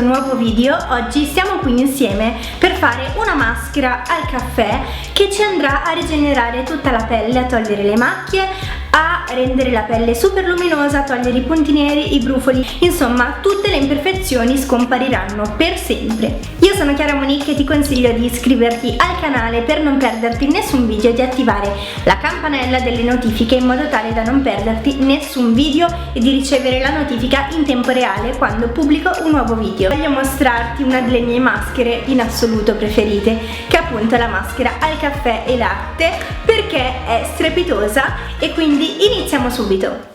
questo nuovo video. Oggi siamo qui insieme per fare una maschera al caffè che ci andrà a rigenerare tutta la pelle, a togliere le macchie, a rendere la pelle super luminosa, a togliere i punti neri, i brufoli, insomma tutte le imperfezioni scompariranno per sempre. Io sono Chiara Monique e ti consiglio di iscriverti al canale per non perderti nessun video e di attivare la campanella delle notifiche in modo tale da non perderti nessun video e di ricevere la notifica in tempo reale quando pubblico un nuovo video. Voglio mostrarti una delle mie maschere in assoluto preferite, che è appunto la maschera al caffè e latte, perché è strepitosa e quindi iniziamo subito.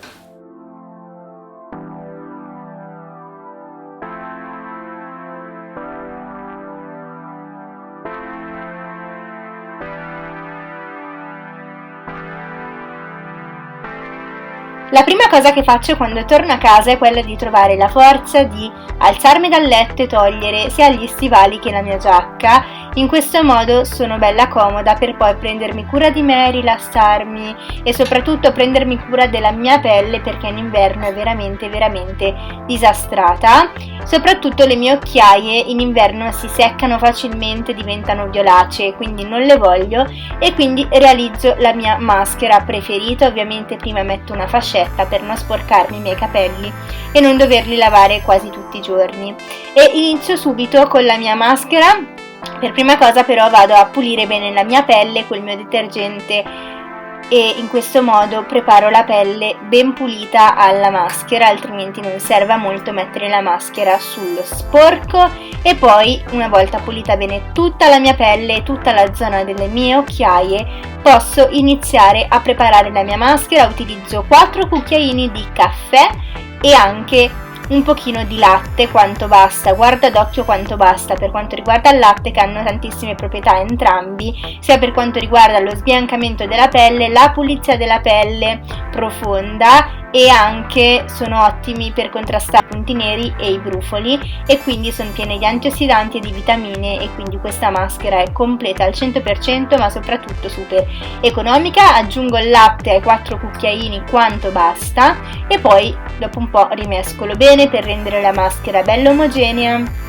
La prima cosa che faccio quando torno a casa è quella di trovare la forza di alzarmi dal letto e togliere sia gli stivali che la mia giacca. In questo modo sono bella comoda per poi prendermi cura di me, rilassarmi e soprattutto prendermi cura della mia pelle, perché in inverno è veramente disastrata. Soprattutto le mie occhiaie in inverno si seccano facilmente, diventano violacee, quindi non le voglio e quindi realizzo la mia maschera preferita. Ovviamente prima metto una fascetta per non sporcarmi i miei capelli e non doverli lavare quasi tutti i giorni, e inizio subito con la mia maschera. Per prima cosa però vado a pulire bene la mia pelle col mio detergente e in questo modo preparo la pelle ben pulita alla maschera, altrimenti non serve a molto mettere la maschera sullo sporco. E poi, una volta pulita bene tutta la mia pelle e tutta la zona delle mie occhiaie, posso iniziare a preparare la mia maschera. Utilizzo 4 cucchiaini di caffè e anche un pochino di latte, quanto basta, guarda d'occhio quanto basta per quanto riguarda il latte, che hanno tantissime proprietà entrambi, sia per quanto riguarda lo sbiancamento della pelle, la pulizia della pelle profonda, e anche sono ottimi per contrastare i punti neri e i brufoli, e quindi sono piene di antiossidanti e di vitamine, e quindi questa maschera è completa al 100%, ma soprattutto super economica. Aggiungo il latte ai 4 cucchiaini quanto basta e poi dopo un po' rimescolo bene per rendere la maschera bella omogenea.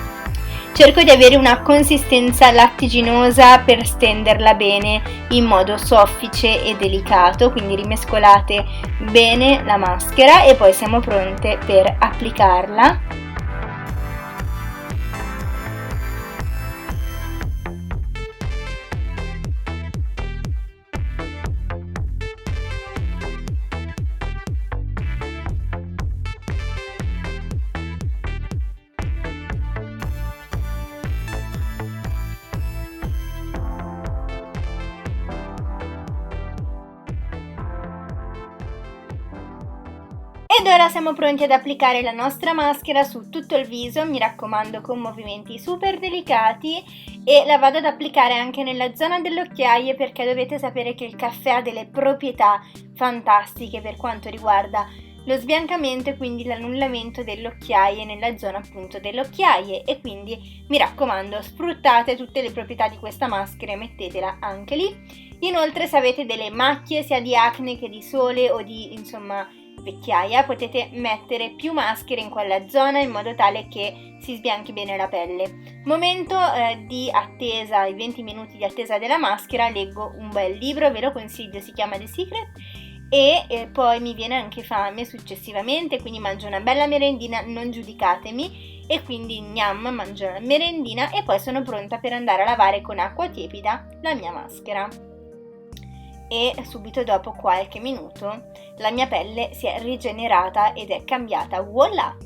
Cerco di avere una consistenza lattiginosa per stenderla bene in modo soffice e delicato, quindi rimescolate bene la maschera e poi siamo pronte per applicarla. Ed ora siamo pronti ad applicare la nostra maschera su tutto il viso, mi raccomando con movimenti super delicati, e la vado ad applicare anche nella zona delle occhiaie, perché dovete sapere che il caffè ha delle proprietà fantastiche per quanto riguarda lo sbiancamento e quindi l'annullamento delle occhiaie nella zona appunto delle occhiaie, e quindi mi raccomando sfruttate tutte le proprietà di questa maschera e mettetela anche lì. Inoltre, se avete delle macchie sia di acne che di sole o di vecchiaia, potete mettere più maschere in quella zona in modo tale che si sbianchi bene la pelle. Momento di attesa, i 20 minuti di attesa della maschera, leggo un bel libro, ve lo consiglio, si chiama The Secret, e poi mi viene anche fame successivamente, quindi mangio una bella merendina, non giudicatemi, e quindi gnam, mangio una merendina e poi sono pronta per andare a lavare con acqua tiepida la mia maschera. E subito dopo qualche minuto la mia pelle si è rigenerata ed è cambiata, voilà!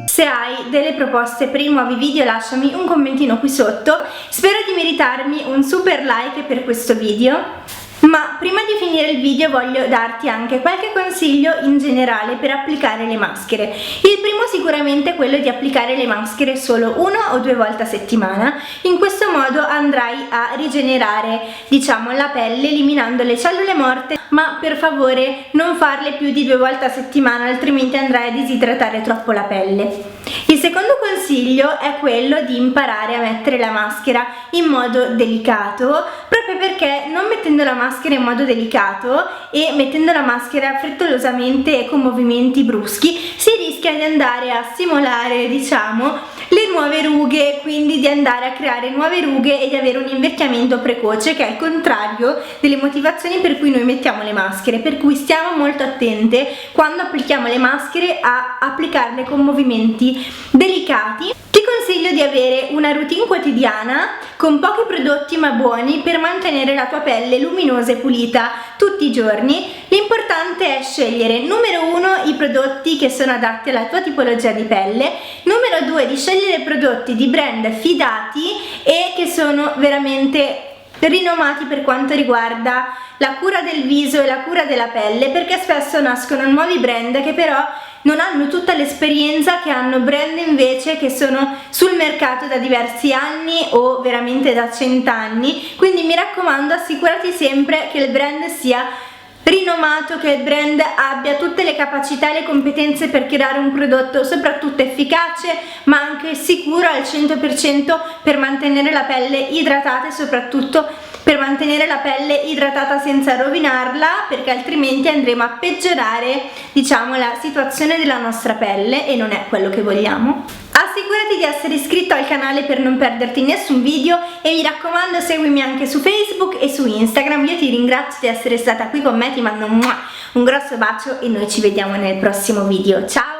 Se hai delle proposte per i nuovi video lasciami un commentino qui sotto. Spero di meritarmi un super like per questo video. Ma prima di finire il video voglio darti anche qualche consiglio in generale per applicare le maschere. Il Il primo sicuramente è quello di applicare le maschere solo 1 o 2 volte a settimana. In questo modo andrai a rigenerare, diciamo, la pelle eliminando le cellule morte, ma per favore non farle più di 2 volte a settimana, altrimenti andrai a disidratare troppo la pelle. Il secondo consiglio è quello di imparare a mettere la maschera in modo delicato, proprio perché non mettendo la maschera in modo delicato e mettendo la maschera frettolosamente e con movimenti bruschi si rischia di andare a stimolare, diciamo, le nuove rughe, quindi di andare a creare nuove rughe e di avere un invecchiamento precoce, che è il contrario delle motivazioni per cui noi mettiamo le maschere, per cui stiamo molto attente quando applichiamo le maschere a applicarle con movimenti delicati. Ti consiglio di avere una routine quotidiana con pochi prodotti ma buoni per mantenere la tua pelle luminosa e pulita tutti i giorni. L'importante è scegliere, numero 1, i prodotti che sono adatti alla tua tipologia di pelle, numero 2, di scegliere prodotti di brand fidati e che sono veramente rinomati per quanto riguarda la cura del viso e la cura della pelle, perché spesso nascono nuovi brand che però non hanno tutta l'esperienza che hanno brand invece che sono sul mercato da diversi anni o veramente da 100 anni. Quindi mi raccomando, assicurati sempre che il brand sia rinomato, che il brand abbia tutte le capacità e le competenze per creare un prodotto soprattutto efficace ma anche sicuro al 100% per mantenere la pelle idratata e soprattutto per mantenere la pelle idratata senza rovinarla, perché altrimenti andremo a peggiorare, diciamo, la situazione della nostra pelle e non è quello che vogliamo. Assicurati di essere iscritto al canale per non perderti nessun video e mi raccomando seguimi anche su Facebook e su Instagram. Io ti ringrazio di essere stata qui con me, ti mando un grosso bacio e noi ci vediamo nel prossimo video. Ciao!